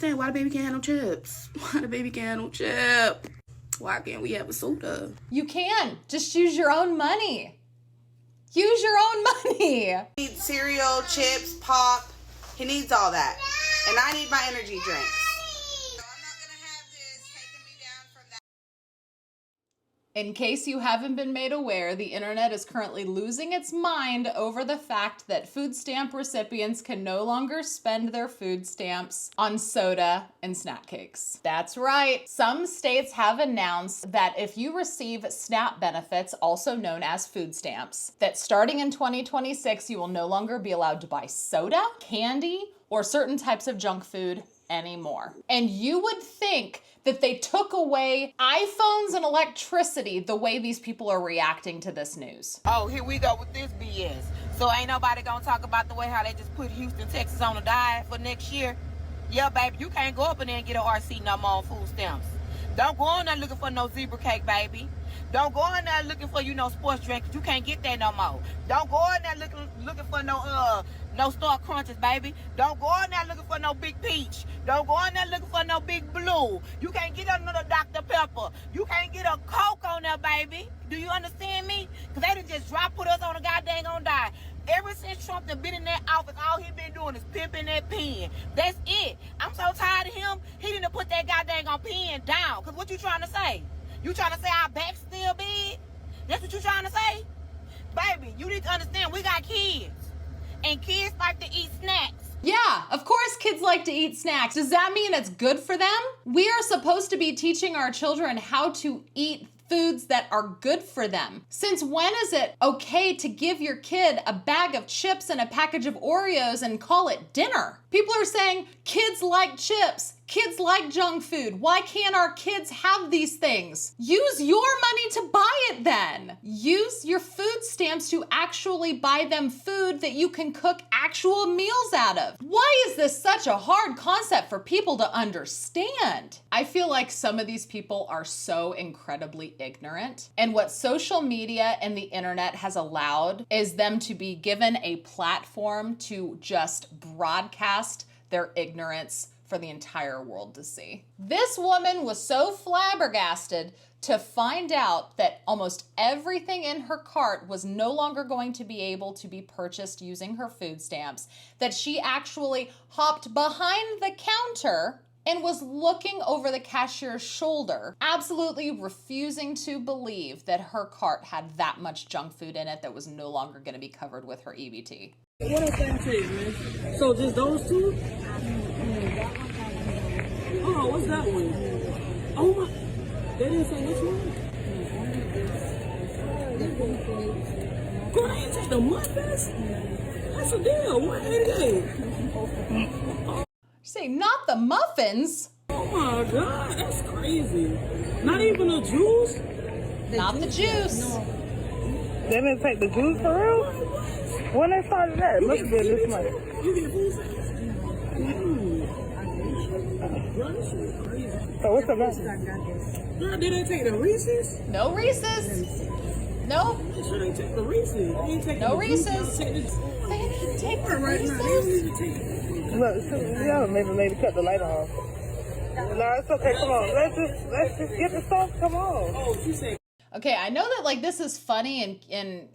Saying why the baby can't have no chips? Why the baby can't have no chip? Why can't we have a soda? You can. Just use your own money. Use your own money. He needs cereal, chips, pop. He needs all that. And I need my energy drinks. In case you haven't been made aware, the internet is currently losing its mind over the fact that food stamp recipients can no longer spend their food stamps on soda and snack cakes. That's right. Some states have announced that if you receive SNAP benefits, also known as food stamps, that starting in 2026, you will no longer be allowed to buy soda, candy, or certain types of junk food anymore. And you would think that they took away iPhones and electricity the way these people are reacting to this news. Oh, here we go with this BS. So ain't nobody gonna talk about the way how they just put Houston, Texas on a diet for next year? Yeah, baby, you can't go up in there and get an RC no more on food stamps. Don't go on there looking for no zebra cake, baby. Don't go in there looking for, sports drink. You can't get that no more. Don't go in there looking for no Star Crunches, baby. Don't go in there looking for no Big Peach. Don't go in there looking for no Big Blue. You can't get another Dr. Pepper. You can't get a Coke on there, baby. Do you understand me? Because they done just put us on a goddamn on diet. Ever since Trump done been in that office, all he been doing is pimping that pen. That's it. I'm so tired of him. He didn't put that goddamn pen down. Because what you trying to say? You trying to say our back's still big? That's what you trying to say? Baby, you need to understand we got kids. And kids like to eat snacks. Yeah, of course kids like to eat snacks. Does that mean it's good for them? We are supposed to be teaching our children how to eat foods that are good for them. Since when is it okay to give your kid a bag of chips and a package of Oreos and call it dinner? People are saying kids like chips, kids like junk food. Why can't our kids have these things? Use your money to buy it then. Use your food stamps to actually buy them food that you can cook actual meals out of. Why is this such a hard concept for people to understand? I feel like some of these people are so incredibly ignorant. And what social media and the internet has allowed is them to be given a platform to just broadcast their ignorance for the entire world to see. This woman was so flabbergasted to find out that almost everything in her cart was no longer going to be able to be purchased using her food stamps, that she actually hopped behind the counter and was looking over the cashier's shoulder, absolutely refusing to believe that her cart had that much junk food in it that was no longer going to be covered with her EBT. What else that take, man? So just those two? Oh, what's that one? Oh my, they didn't say which one? Girl, they ain't take the muffins? That's a deal, 188. Say, not the muffins? Oh my God, that's crazy. Not even a juice? Not the juice. No. They didn't take the juice for real? When they started that, it must have been this month. You get food stamps? Girl, this shit crazy. So what's the matter? Girl, did they take the Reese's? No Reese's. Nope. They sure they take the Reese's. They ain't taking No the juice. Reese's. They didn't take the right now. They don't Reese's. even take it. Look, yeah, maybe cut the light off. No, it's okay. Come on, let's just get the stuff. Come on. Oh, she said. Okay, I know that this is funny and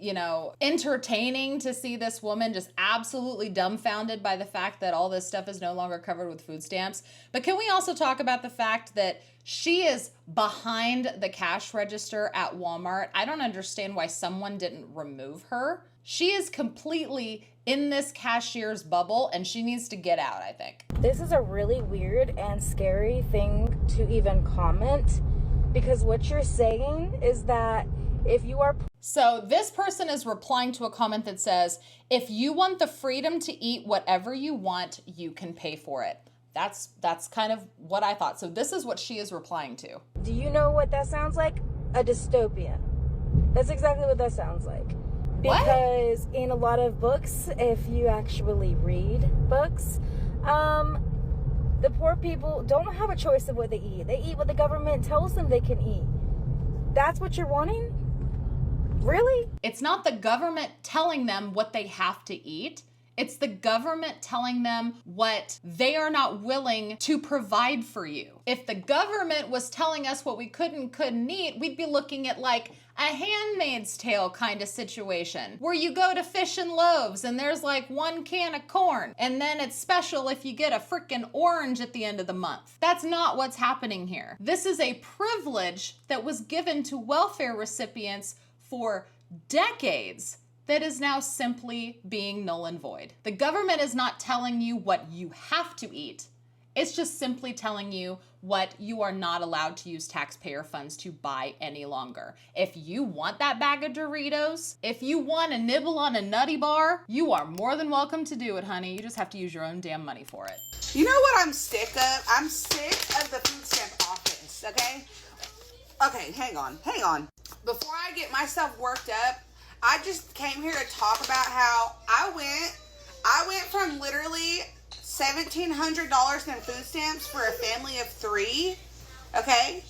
entertaining to see this woman just absolutely dumbfounded by the fact that all this stuff is no longer covered with food stamps. But can we also talk about the fact that she is behind the cash register at Walmart? I don't understand why someone didn't remove her. She is completely in this cashier's bubble and she needs to get out, I think. This is a really weird and scary thing to even comment. Because what you're saying is that if you are... So this person is replying to a comment that says, if you want the freedom to eat whatever you want, you can pay for it. That's kind of what I thought. So this is what she is replying to. Do you know what that sounds like? A dystopian. That's exactly what that sounds like. Because what? In a lot of books, if you actually read books, the poor people don't have a choice of what they eat. They eat what the government tells them they can eat. That's what you're wanting? Really? It's not the government telling them what they have to eat. It's the government telling them what they are not willing to provide for you. If the government was telling us what we couldn't eat, we'd be looking at like a Handmaid's Tale kind of situation where you go to Fish and Loaves and there's like 1 can of corn and then it's special if you get a freaking orange at the end of the month. That's not what's happening here. This is a privilege that was given to welfare recipients for decades that is now simply being null and void. The government is not telling you what you have to eat. It's just simply telling you what you are not allowed to use taxpayer funds to buy any longer. If you want that bag of Doritos, if you want to nibble on a Nutty Bar, you are more than welcome to do it, honey. You just have to use your own damn money for it. You know what I'm sick of? I'm sick of the food stamp office, okay? Okay, hang on. Before I get myself worked up, I just came here to talk about how I went from literally $1,700 in food stamps for a family of 3, okay?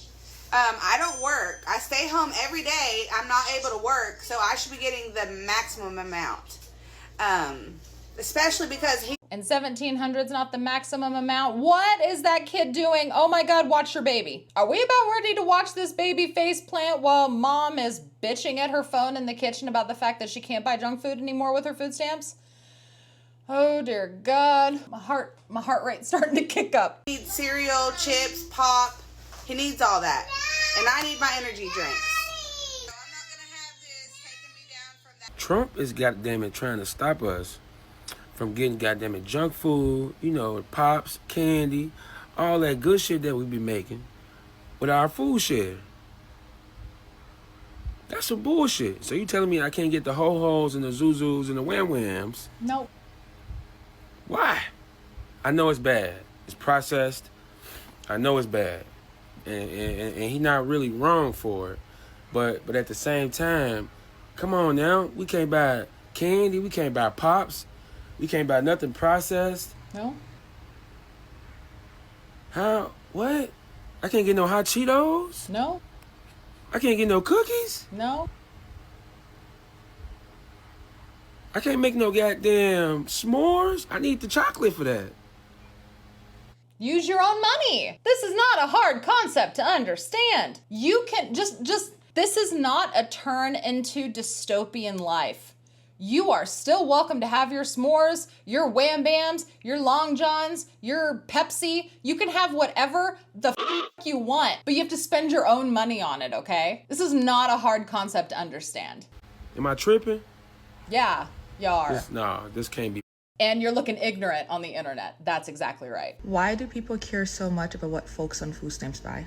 I don't work. I stay home every day. I'm not able to work, so I should be getting the maximum amount. Especially because And 1,700 is not the maximum amount. What is that kid doing? Oh my God, watch your baby. Are we about ready to watch this baby face plant while mom is bitching at her phone in the kitchen about the fact that she can't buy junk food anymore with her food stamps? Oh dear God, my heart rate's starting to kick up. he needs cereal, chips, pop. He needs all that. And I need my energy drinks. I'm not gonna have this taking me down from that. Trump is goddamn it trying to stop us from getting goddamn it junk food, pops, candy, all that good shit that we be making with our food share. That's some bullshit. So you telling me I can't get the ho-hos and the zuzus and the wham-whams? Nope. Why? I know it's bad. It's processed. I know it's bad. And he's not really wrong for it. But at the same time, come on now. We can't buy candy. We can't buy pops. We can't buy nothing processed. No. How? What? I can't get no hot Cheetos? No. I can't get no cookies? No. I can't make no goddamn s'mores? I need the chocolate for that. Use your own money. This is not a hard concept to understand. You can just this is not a turn into dystopian life. You are still welcome to have your s'mores, your wham bams, your long johns, your Pepsi. You can have whatever the you want, but you have to spend your own money on it, okay? This is not a hard concept to understand. Am I tripping? Yeah, you are. This can't be. And you're looking ignorant on the internet. That's exactly right. Why do people care so much about what folks on food stamps buy?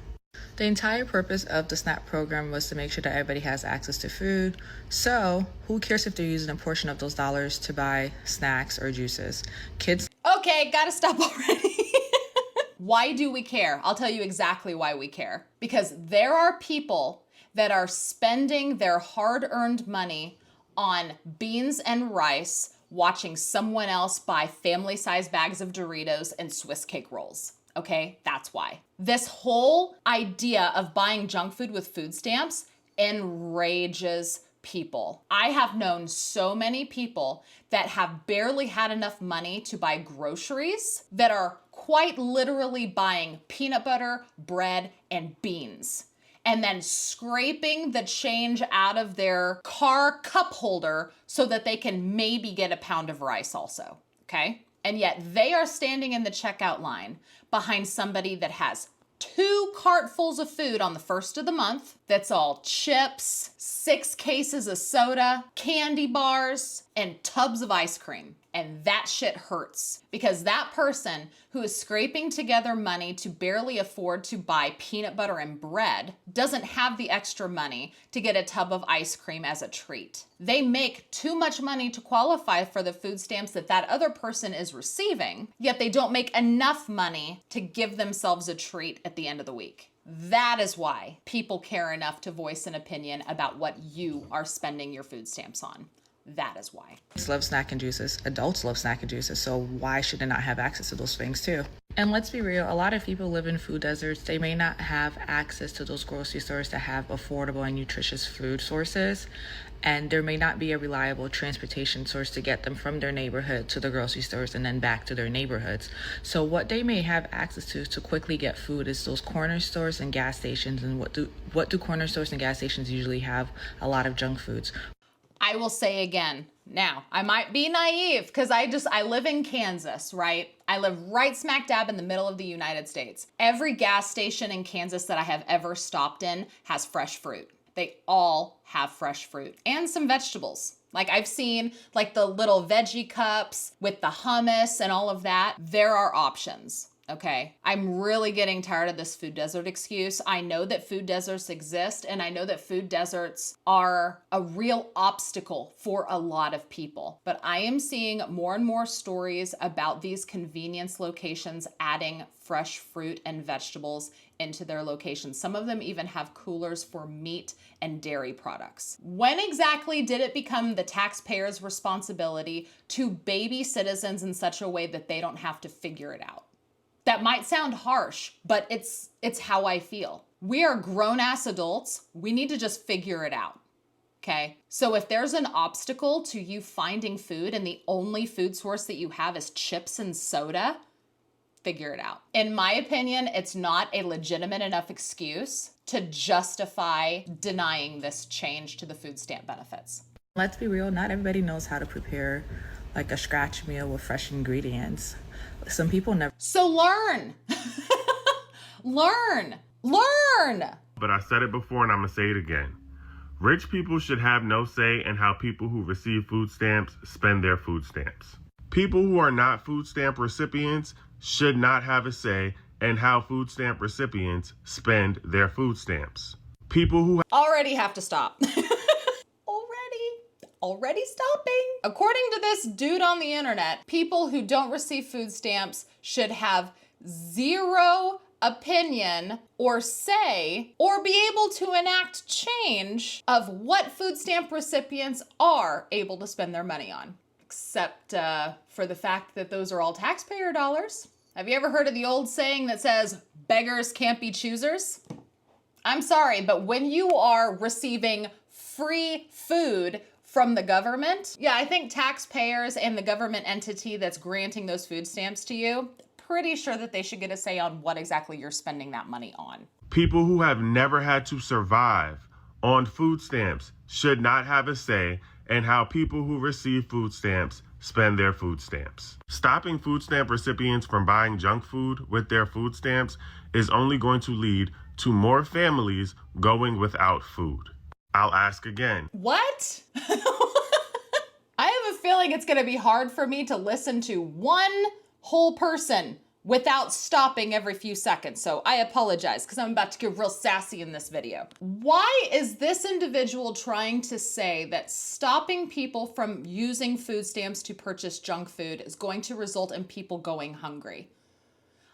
The entire purpose of the SNAP program was to make sure that everybody has access to food. So who cares if they're using a portion of those dollars to buy snacks or juices? Kids. Okay, gotta stop already. Why do we care? I'll tell you exactly why we care. Because there are people that are spending their hard-earned money on beans and rice, watching someone else buy family-sized bags of Doritos and Swiss cake rolls. Okay, that's why. This whole idea of buying junk food with food stamps enrages people. I have known so many people that have barely had enough money to buy groceries that are quite literally buying peanut butter, bread, and beans, and then scraping the change out of their car cup holder so that they can maybe get a pound of rice also, okay? And yet they are standing in the checkout line behind somebody that has 2 cartfuls of food on the first of the month. That's all chips, 6 cases of soda, candy bars, and tubs of ice cream. And that shit hurts because that person who is scraping together money to barely afford to buy peanut butter and bread doesn't have the extra money to get a tub of ice cream as a treat. They make too much money to qualify for the food stamps that other person is receiving, yet they don't make enough money to give themselves a treat at the end of the week. That is why people care enough to voice an opinion about what you are spending your food stamps on. That is why. Kids love snack and juices. Adults love snack and juices. So why should they not have access to those things too? And let's be real, a lot of people live in food deserts. They may not have access to those grocery stores that have affordable and nutritious food sources. And there may not be a reliable transportation source to get them from their neighborhood to the grocery stores and then back to their neighborhoods. So what they may have access to quickly get food is those corner stores and gas stations. And what do corner stores and gas stations usually have? A lot of junk foods. I will say again, now, I might be naive because I live in Kansas, right? I live right smack dab in the middle of the United States. Every gas station in Kansas that I have ever stopped in has fresh fruit. They all have fresh fruit and some vegetables. Like I've seen like the little veggie cups with the hummus and all of that. There are options. Okay, I'm really getting tired of this food desert excuse. I know that food deserts exist, and I know that food deserts are a real obstacle for a lot of people. But I am seeing more and more stories about these convenience locations adding fresh fruit and vegetables into their locations. Some of them even have coolers for meat and dairy products. When exactly did it become the taxpayer's responsibility to baby citizens in such a way that they don't have to figure it out? That might sound harsh, but it's how I feel. We are grown-ass adults. We need to just figure it out, okay? So if there's an obstacle to you finding food and the only food source that you have is chips and soda, figure it out. In my opinion, it's not a legitimate enough excuse to justify denying this change to the food stamp benefits. Let's be real, not everybody knows how to prepare like a scratch meal with fresh ingredients. Some people never. So learn. Learn. But I said it before and I'm going to say it again. Rich people should have no say in how people who receive food stamps spend their food stamps. People who are not food stamp recipients should not have a say in how food stamp recipients spend their food stamps. People who already have to stop. Already stopping. According to this dude on the internet, people who don't receive food stamps should have zero opinion or say or be able to enact change of what food stamp recipients are able to spend their money on. Except for the fact that those are all taxpayer dollars. Have you ever heard of the old saying that says, beggars can't be choosers? I'm sorry, but when you are receiving free food from the government, yeah, I think taxpayers and the government entity that's granting those food stamps to you, pretty sure that they should get a say on what exactly you're spending that money on. People who have never had to survive on food stamps should not have a say in how people who receive food stamps spend their food stamps. Stopping food stamp recipients from buying junk food with their food stamps is only going to lead to more families going without food. I'll ask again. What? I have a feeling it's going to be hard for me to listen to one whole person without stopping every few seconds. So I apologize because I'm about to get real sassy in this video. Why is this individual trying to say that stopping people from using food stamps to purchase junk food is going to result in people going hungry?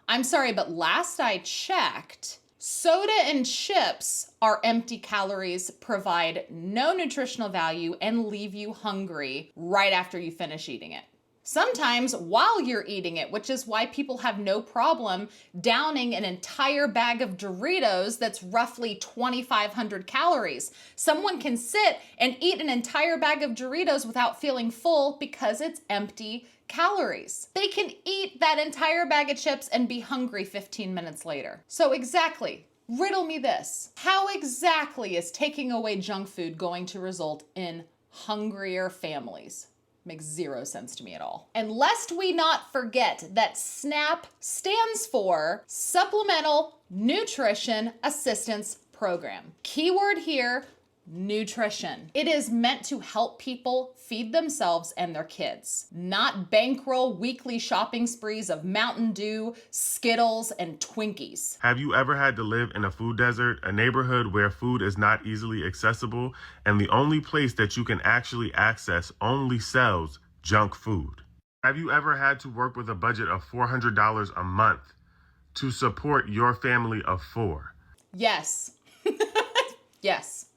I'm sorry, but last I checked, soda and chips are empty calories, provide no nutritional value, and leave you hungry right after you finish eating it. Sometimes while you're eating it, which is why people have no problem downing an entire bag of Doritos that's roughly 2,500 calories. Someone can sit and eat an entire bag of Doritos without feeling full because it's empty calories. They can eat that entire bag of chips and be hungry 15 minutes later. So exactly, riddle me this. How exactly is taking away junk food going to result in hungrier families? Makes zero sense to me at all. And lest we not forget that SNAP stands for Supplemental Nutrition Assistance Program. Keyword here, nutrition. It is meant to help people feed themselves and their kids, not bankroll weekly shopping sprees of Mountain Dew, Skittles, and Twinkies. Have you ever had to live in a food desert, a neighborhood where food is not easily accessible, and the only place that you can actually access only sells junk food? Have you ever had to work with a budget of $400 a month to support your family of 4? Yes. Yes.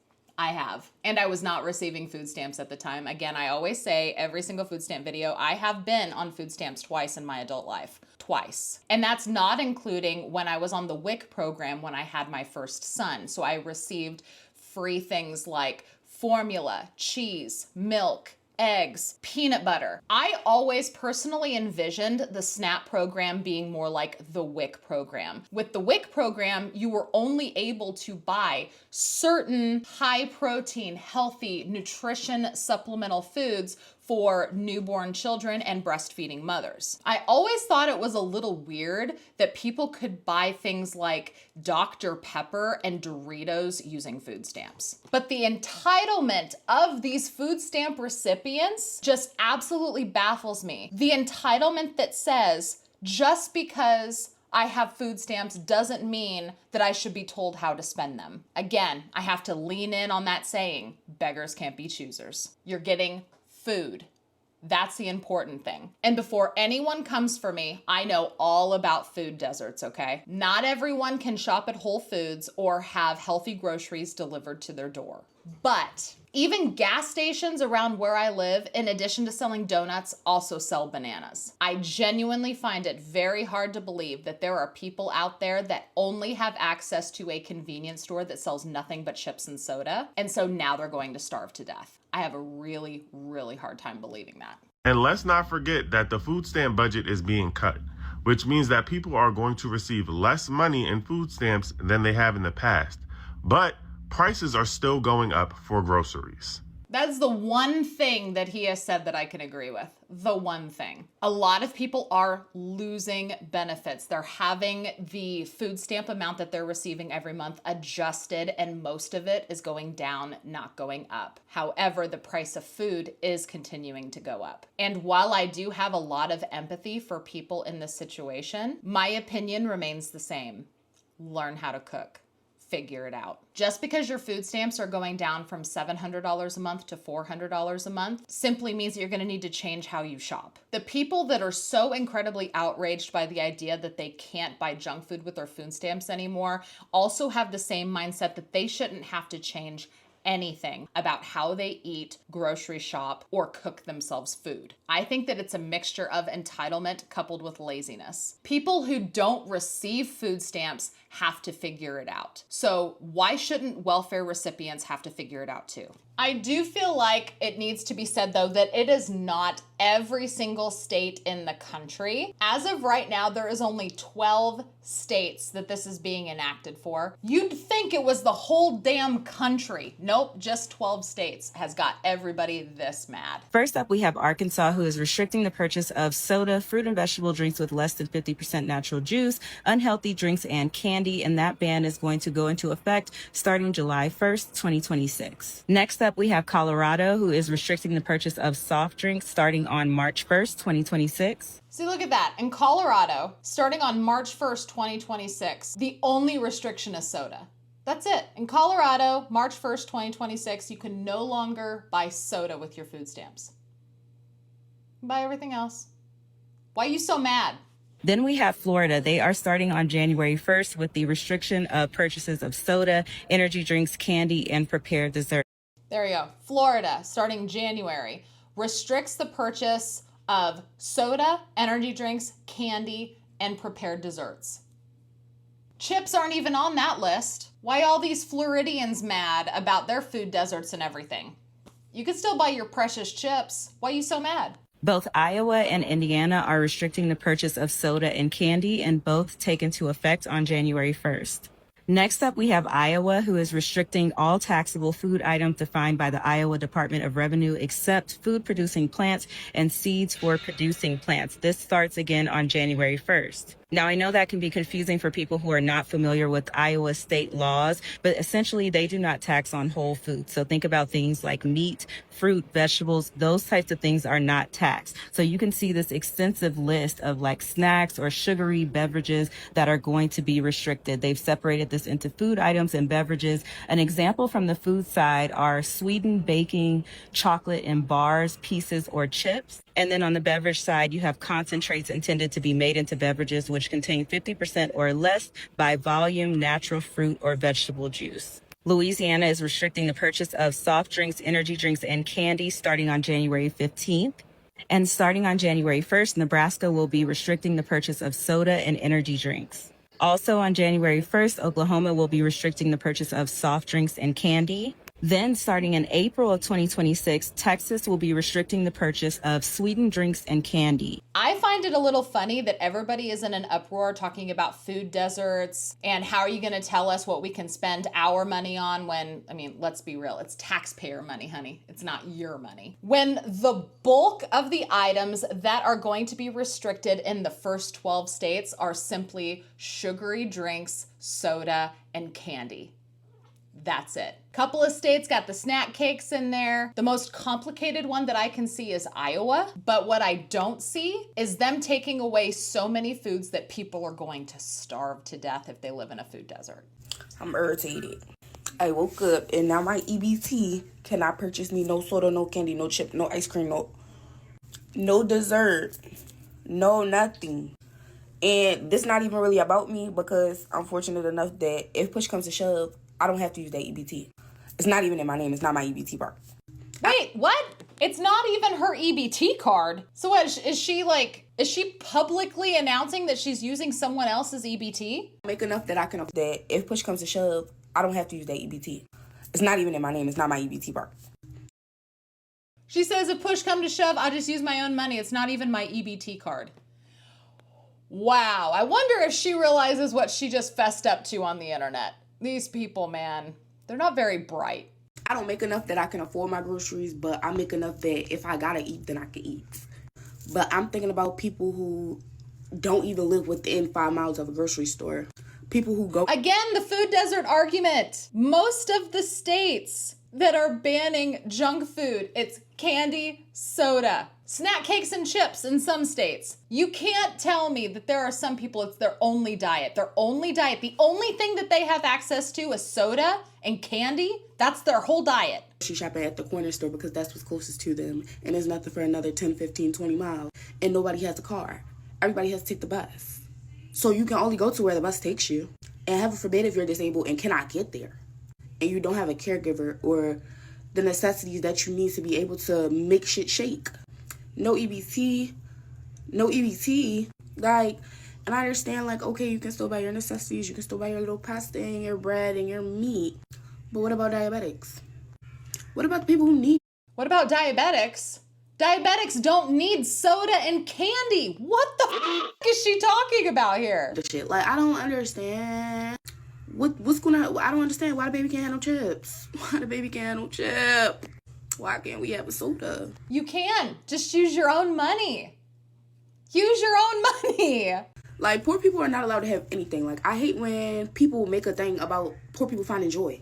I have. And I was not receiving food stamps at the time. Again, I always say every single food stamp video, I have been on food stamps twice in my adult life. twice. And that's not including when I was on the WIC program when I had my first son. So I received free things like formula, cheese, milk, eggs, peanut butter. I always personally envisioned the SNAP program being more like the WIC program. With the WIC program, you were only able to buy certain high protein, healthy, nutrition supplemental foods for newborn children and breastfeeding mothers. I always thought it was a little weird that people could buy things like Dr. Pepper and Doritos using food stamps. But the entitlement of these food stamp recipients just absolutely baffles me. The entitlement that says, just because I have food stamps doesn't mean that I should be told how to spend them. Again, I have to lean in on that saying, beggars can't be choosers. You're getting food. That's the important thing. And before anyone comes for me, I know all about food deserts, okay? Not everyone can shop at Whole Foods or have healthy groceries delivered to their door. But even gas stations around where I live, in addition to selling donuts, also sell bananas. I genuinely find it very hard to believe that there are people out there that only have access to a convenience store that sells nothing but chips and soda, and so now they're going to starve to death. I have a really, really hard time believing that. And let's not forget that the food stamp budget is being cut, which means that people are going to receive less money in food stamps than they have in the past. But prices are still going up for groceries. That's the one thing that he has said that I can agree with. The one thing. A lot of people are losing benefits. They're having the food stamp amount that they're receiving every month adjusted, and most of it is going down, not going up. However, the price of food is continuing to go up. And while I do have a lot of empathy for people in this situation, my opinion remains the same. Learn how to cook. Figure it out. Just because your food stamps are going down from $700 a month to $400 a month simply means that you're going to need to change how you shop. The people that are so incredibly outraged by the idea that they can't buy junk food with their food stamps anymore also have the same mindset that they shouldn't have to change anything about how they eat, grocery shop, or cook themselves food. I think that it's a mixture of entitlement coupled with laziness. People who don't receive food stamps have to figure it out. So why shouldn't welfare recipients have to figure it out too? I do feel like it needs to be said though that it is not every single state in the country. As of right now, there is only 12 states that this is being enacted for. You'd think it was the whole damn country. Nope, just 12 states has got everybody this mad. First up, we have Arkansas, who is restricting the purchase of soda, fruit and vegetable drinks with less than 50% natural juice, unhealthy drinks, and candy, and that ban is going to go into effect starting July 1st, 2026. Next up, we have Colorado, who is restricting the purchase of soft drinks starting on March 1st, 2026. See, look at that. In Colorado, starting on March 1st, 2026, the only restriction is soda. That's it. In Colorado, March 1st, 2026, you can no longer buy soda with your food stamps. Buy everything else. Why are you so mad? Then we have Florida. They are starting on January 1st with the restriction of purchases of soda, energy drinks, candy, and prepared dessert. There you go. Florida, starting January, restricts the purchase of soda, energy drinks, candy, and prepared desserts. Chips aren't even on that list. Why all these Floridians mad about their food deserts and everything? You can still buy your precious chips. Why are you so mad? Both Iowa and Indiana are restricting the purchase of soda and candy, and both take into effect on January 1st. Next up, we have Iowa, who is restricting all taxable food items defined by the Iowa Department of Revenue except food-producing plants and seeds for producing plants. This starts again on January 1st. Now, I know that can be confusing for people who are not familiar with Iowa state laws, but essentially they do not tax on whole foods. So think about things like meat, fruit, vegetables, those types of things are not taxed. So you can see this extensive list of like snacks or sugary beverages that are going to be restricted. They've separated this into food items and beverages. An example from the food side are sweetened baking, chocolate in bars, pieces, or chips. And then on the beverage side, you have concentrates intended to be made into beverages which contain 50% or less by volume natural fruit or vegetable juice. Louisiana is restricting the purchase of soft drinks, energy drinks, and candy starting on January 15th. And starting on January 1st, Nebraska will be restricting the purchase of soda and energy drinks. Also on January 1st, Oklahoma will be restricting the purchase of soft drinks and candy. Then starting in April of 2026, Texas will be restricting the purchase of sweetened drinks and candy. I find it a little funny that everybody is in an uproar talking about food deserts and how are you going to tell us what we can spend our money on when, I mean, let's be real, it's taxpayer money, honey. It's not your money. When the bulk of the items that are going to be restricted in the first 12 states are simply sugary drinks, soda, and candy. That's it. Couple of states got the snack cakes in there. The most complicated one that I can see is Iowa. But what I don't see is them taking away so many foods that people are going to starve to death if they live in a food desert. I'm irritated. I woke up and now my EBT cannot purchase me no soda, no candy, no chip, no ice cream, no dessert, no nothing. And this not even really about me because I'm fortunate enough that if push comes to shove, I don't have to use that EBT. It's not even in my name. It's not my EBT card. Wait, what? It's not even her EBT card. So what, is she publicly announcing that she's using someone else's EBT? Make enough that I can afford that if push comes to shove, I don't have to use that EBT. It's not even in my name. It's not my EBT card. She says if push come to shove, I'll just use my own money. It's not even my EBT card. Wow, I wonder if she realizes what she just fessed up to on the internet. These people, man, they're not very bright. I don't make enough that I can afford my groceries, but I make enough that if I gotta eat, then I can eat. But I'm thinking about people who don't even live within 5 miles of a grocery store. People who go... Again, the food desert argument. Most of the states that are banning junk food, it's candy, soda, snack cakes and chips in some states. You can't tell me that there are some people, it's their only diet. Their only diet. The only thing that they have access to is soda and candy. That's their whole diet. She shopping at the corner store because that's what's closest to them. And there's nothing for another 10, 15, 20 miles. And nobody has a car. Everybody has to take the bus. So you can only go to where the bus takes you. And heaven forbid if you're disabled and cannot get there. And you don't have a caregiver or the necessities that you need to be able to make shit shake. No EBT. Like, and I understand, like, okay, you can still buy your necessities. You can still buy your little pasta and your bread and your meat. But what about diabetics? What about the people who need? What about diabetics? Diabetics don't need soda and candy. What the f*** is she talking about here? The shit, like, I don't understand. What's gonna, I don't understand why the baby can't have no chips. Why the baby can't have no chip? Why can't we have a soda? You can. Just use your own money. Use your own money. Like, poor people are not allowed to have anything. Like, I hate when people make a thing about poor people finding joy.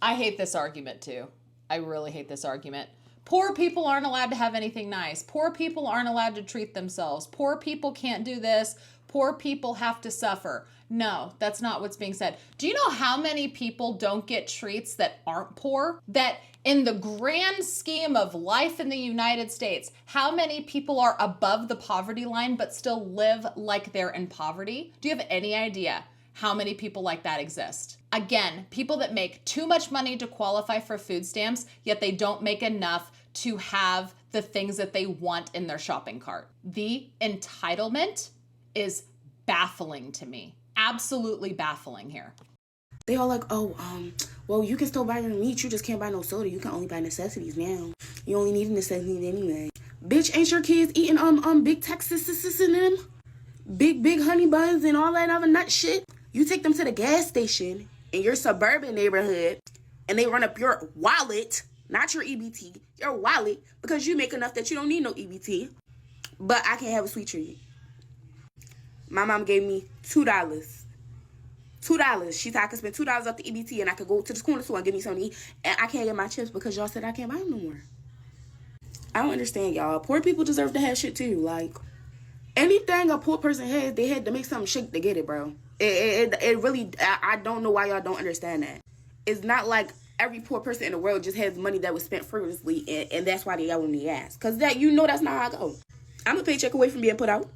I hate this argument too. I really hate this argument. Poor people aren't allowed to have anything nice. Poor people aren't allowed to treat themselves. Poor people can't do this. Poor people have to suffer. No, that's not what's being said. Do you know how many people don't get treats that aren't poor? That in the grand scheme of life in the United States, how many people are above the poverty line but still live like they're in poverty? Do you have any idea how many people like that exist? Again, people that make too much money to qualify for food stamps, yet they don't make enough to have the things that they want in their shopping cart. The entitlement is baffling to me. Absolutely baffling here. They all like, well, you can still buy your meat. You just can't buy no soda. You can only buy necessities now. You only need necessities anyway. Bitch, ain't your kids eating big Texas and them? Big honey buns and all that other nut shit? You take them to the gas station in your suburban neighborhood and they run up your wallet, not your EBT, your wallet, because you make enough that you don't need no EBT. But I can't have a sweet treat. My mom gave me $2. $2. She said I could spend $2 off the EBT and I could go to the corner store and get me something to eat. And I can't get my chips because y'all said I can't buy them no more. I don't understand, y'all. Poor people deserve to have shit too. Like, anything a poor person has, they had to make something shake to get it, bro. It really, I don't know why y'all don't understand that. It's not like every poor person in the world just has money that was spent frivolously and that's why they got on the ass. Because that's not how I go. I'm a paycheck away from being put out.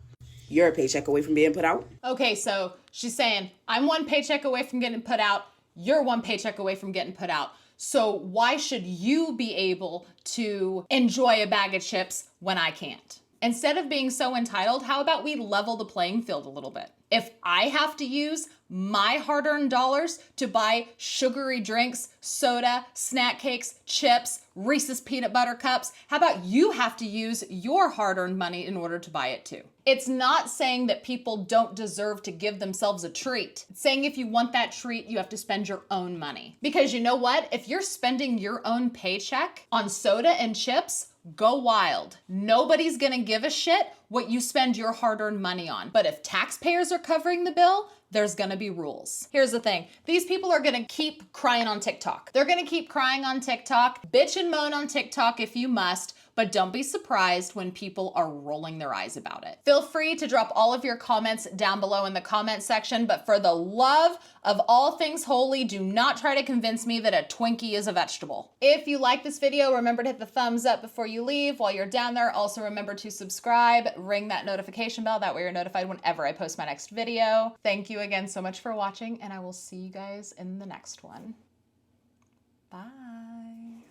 You're a paycheck away from being put out. Okay, so she's saying, I'm one paycheck away from getting put out. You're one paycheck away from getting put out. So why should you be able to enjoy a bag of chips when I can't? Instead of being so entitled, how about we level the playing field a little bit? If I have to use my hard-earned dollars to buy sugary drinks, soda, snack cakes, chips, Reese's peanut butter cups, how about you have to use your hard-earned money in order to buy it too? It's not saying that people don't deserve to give themselves a treat. It's saying if you want that treat, you have to spend your own money. Because you know what? If you're spending your own paycheck on soda and chips, go wild. Nobody's gonna give a shit what you spend your hard-earned money on. But if taxpayers are covering the bill, there's gonna be rules. Here's the thing. These people are gonna keep crying on TikTok. They're gonna keep crying on TikTok, bitch and moan on TikTok if you must, but don't be surprised when people are rolling their eyes about it. Feel free to drop all of your comments down below in the comment section, but for the love of all things holy, do not try to convince me that a Twinkie is a vegetable. If you like this video, remember to hit the thumbs up before you leave. While you're down there, also remember to subscribe, ring that notification bell, that way you're notified whenever I post my next video. Thank you again so much for watching, and I will see you guys in the next one. Bye.